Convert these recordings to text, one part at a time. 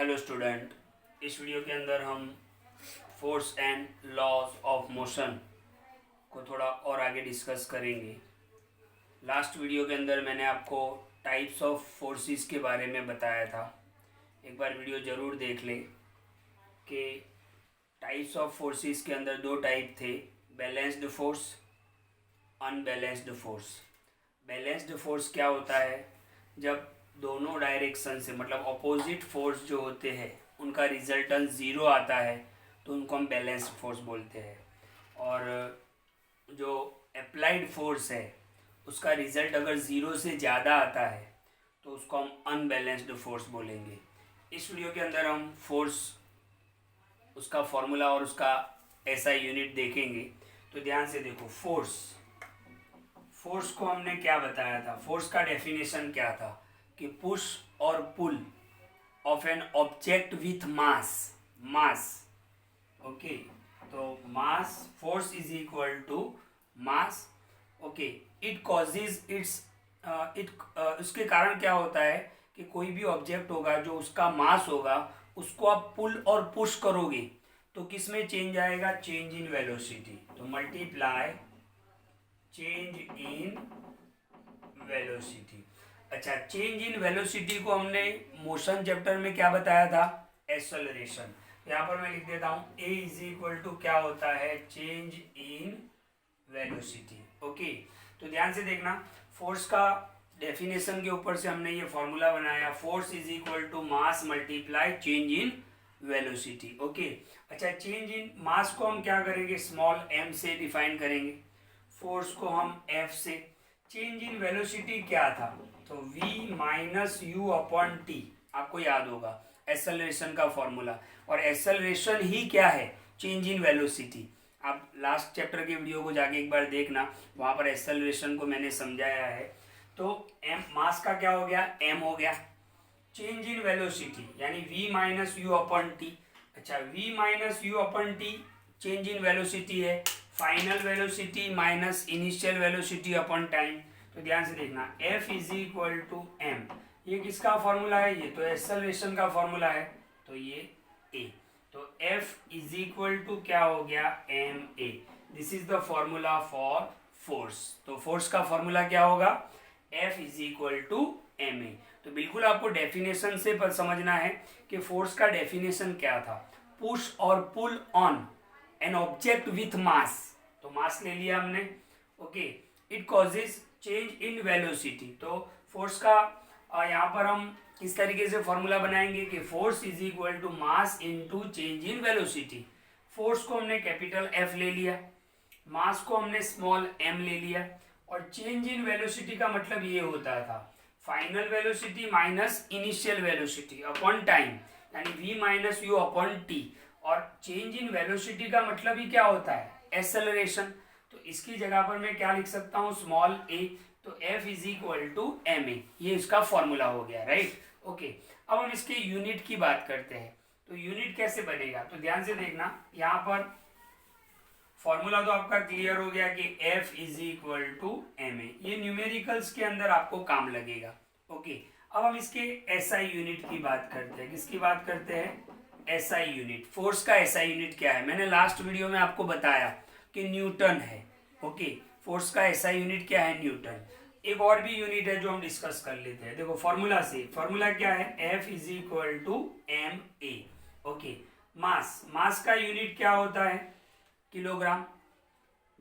Hello student, इस video के अंदर हम force and laws of motion को थोड़ा और आगे डिस्कस करेंगे। लास्ट वीडियो के अंदर मैंने आपको टाइप्स ऑफ फोर्सेस के बारे में बताया था। एक बार वीडियो ज़रूर देख लें कि टाइप्स ऑफ फोर्सेस के अंदर दो टाइप थे, balanced force, unbalanced force. Balanced force क्या होता है? जब दोनों डायरेक्शन से मतलब अपोजिट फोर्स जो होते हैं उनका रिजल्टेंट ज़ीरो आता है तो उनको हम बैलेंस्ड फोर्स बोलते हैं। और जो अप्लाइड फोर्स है उसका रिजल्ट अगर ज़ीरो से ज़्यादा आता है तो उसको हम अनबैलेंस्ड फोर्स बोलेंगे। इस वीडियो के अंदर हम फोर्स, उसका फॉर्मूला और उसका ऐसा यूनिट देखेंगे। तो ध्यान से देखो, फोर्स को हमने क्या बताया था? फोर्स का डेफिनेशन क्या था कि पुश और pull of an object with mass. Okay, तो mass, force is equal to mass. Okay, it causes its उसके कारण क्या होता है कि कोई भी ऑब्जेक्ट होगा जो उसका मास होगा उसको आप पुल और पुश करोगे तो किस में चेंज आएगा? Change in velocity. तो मल्टीप्लाई चेंज इन वेलोसिटी। अच्छा, चेंज इन वेलोसिटी को हमने मोशन चैप्टर में क्या बताया था? एक्सेलरेशन। यहाँ पर मैं लिख देता हूँ ए इज इक्वल टू क्या होता है? Change in velocity. ओके, तो ध्यान से देखना, फोर्स का डेफिनेशन के ऊपर से हमने ये फॉर्मूला बनाया, force is equal to mass multiply change in velocity. Okay, अच्छा, चेंज इन मास को हम क्या करेंगे? स्मॉल एम से डिफाइन करेंगे, फोर्स को हम एफ से। चेंज इन वेलोसिटी क्या था? तो v minus u upon T, आपको याद होगा एक्सेलरेशन का फॉर्मूला। और एक्सेलरेशन ही क्या है? Change in velocity. आप लास्ट चैप्टर के वीडियो को जाके एक बार देखना, वहां पर एक्सेलरेशन को मैंने समझाया है। तो m मास का क्या हो गया? m हो गया। चेंज इन वेलोसिटी यानी v minus u upon T. अच्छा, v minus u upon T change in velocity है, final velocity minus initial velocity upon time. तो ध्यान से देखना, F is equal to M, ये किसका फॉर्मूला है? ये तो एक्सेलरेशन का फॉर्मूला है, तो ये A। तो F इज इक्वल टू क्या हो गया? M A. This is the formula for force. तो फोर्स का फॉर्मूला क्या होगा? F is equal to M A. तो बिल्कुल आपको डेफिनेशन से पर समझना है कि फोर्स का डेफिनेशन क्या था। पुश और pull on an object with mass, तो मास ले लिया हमने। Okay, it causes change in velocity. तो फोर्स का यहाँ पर हम इस तरीके से फॉर्मूला बनाएंगे कि force is equal to mass into change in velocity. Force को हमने कैपिटल F ले लिया, मास को हमने स्मॉल m ले लिया, और चेंज इन वेलोसिटी का मतलब ये होता था final velocity minus initial velocity upon time, यानी v minus u upon T. और चेंज इन वेलोसिटी का मतलब ही क्या होता है? एक्सेलरेशन। तो इसकी जगह पर मैं क्या लिख सकता हूँ? Small a। तो F is equal to M A, ये इसका फॉर्मूला हो गया, राइट। ओके, अब हम इसके यूनिट की बात करते हैं। तो यूनिट कैसे बनेगा? तो ध्यान से देखना, यहाँ पर फॉर्मूला तो आपका क्लियर हो गया कि F is equal to M A, ये न्यूमेरिकल्स के अंदर आपको काम लगेगा। ओके, अब हम इसके एसआई यूनिट की बात करते हैं। किसकी बात करते हैं? SI unit. फोर्स का एसआई यूनिट क्या है? मैंने लास्ट वीडियो में आपको बताया कि न्यूटन है। ओके, फोर्स का एसआई यूनिट क्या है? न्यूटन। एक और भी यूनिट है जो हम डिस्कस कर लेते हैं। देखो फॉर्मूला से, फॉर्मूला क्या है? F is equal to M A. Okay, mass का यूनिट क्या होता है? किलोग्राम।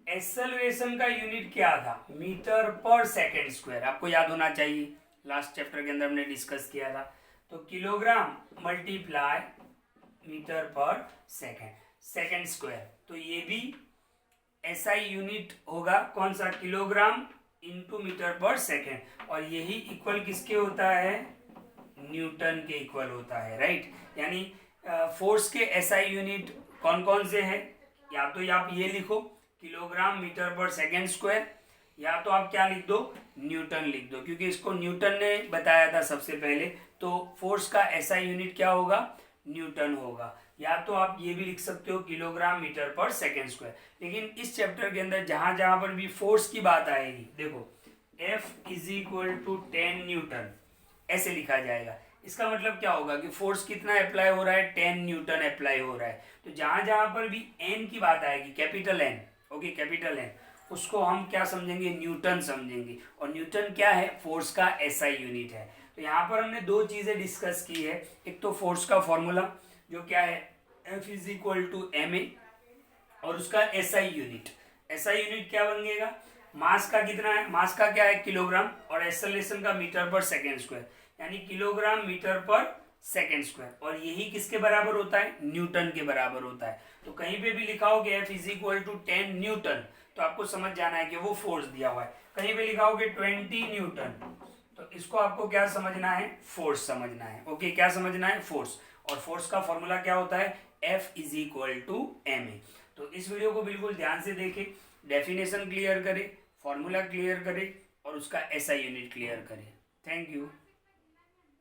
एक्सेलरेशन का यूनिट क्या था? मीटर पर सेकेंड स्क्वायर, आपको याद होना चाहिए, लास्ट चैप्टर के अंदर हमने डिस्कस किया था। तो किलोग्राम मल्टीप्लाई मीटर पर सेकेंड स्क्वायर। तो ये भी एसआई यूनिट होगा, कौन सा? किलोग्राम इंटू मीटर पर सेकेंड। और यही इक्वल किसके होता है? न्यूटन के इक्वल होता है, राइट। यानी फोर्स के एसआई यूनिट कौन कौन से हैं? या तो आप ये लिखो किलोग्राम मीटर पर सेकेंड स्क्वायर, या तो आप क्या लिख दो? न्यूटन लिख दो, क्योंकि इसको न्यूटन ने बताया था सबसे पहले। तो फोर्स का एसआई यूनिट क्या होगा? न्यूटन होगा। या तो आप ये भी लिख सकते हो किलोग्राम मीटर पर सेकेंड स्क्वायर। लेकिन इस चैप्टर के अंदर जहां जहां पर भी फोर्स की बात आएगी, देखो F is equal to 10 newton ऐसे लिखा जाएगा। इसका मतलब क्या होगा कि फोर्स कितना अप्लाई हो रहा है, 10 न्यूटन अप्लाई हो रहा है। तो जहां जहां पर भी एन की बात आएगी, capital N, okay capital N, उसको हम क्या समझेंगे, न्यूटन समझेंगे। और न्यूटन क्या है, फोर्स का एसआई यूनिट है। तो यहाँ पर हमने दो चीजें डिस्कस की है, एक तो फोर्स का फॉर्मूला जो क्या है, F is equal to M A, और उसका एसआई यूनिट। एसआई यूनिट क्या बनेगा, मास का कितना है, मास का क्या है किलोग्राम, और एक्सेलरेशन का मीटर पर सेकेंड स्क्वायर, यानी किलोग्राम मीटर पर सेकेंड स्क्वायर। और यही किसके बराबर होता है, न्यूटन के बराबर होता है। तो कहीं पे भी लिखा हो कि F is equal to 10 newton, तो आपको समझ जाना है कि वो फोर्स दिया हुआ है। कहीं पे लिखा हो कि 20 न्यूटन, तो इसको आपको क्या समझना है, फोर्स समझना है। ओके, क्या समझना है, फोर्स। और फोर्स का फॉर्मूला क्या होता है, F is equal to M A. तो इस वीडियो को बिल्कुल ध्यान से देखें, डेफिनेशन क्लियर करें, फॉर्मूला क्लियर करें, और उसका एसआई यूनिट क्लियर करें। Thank you.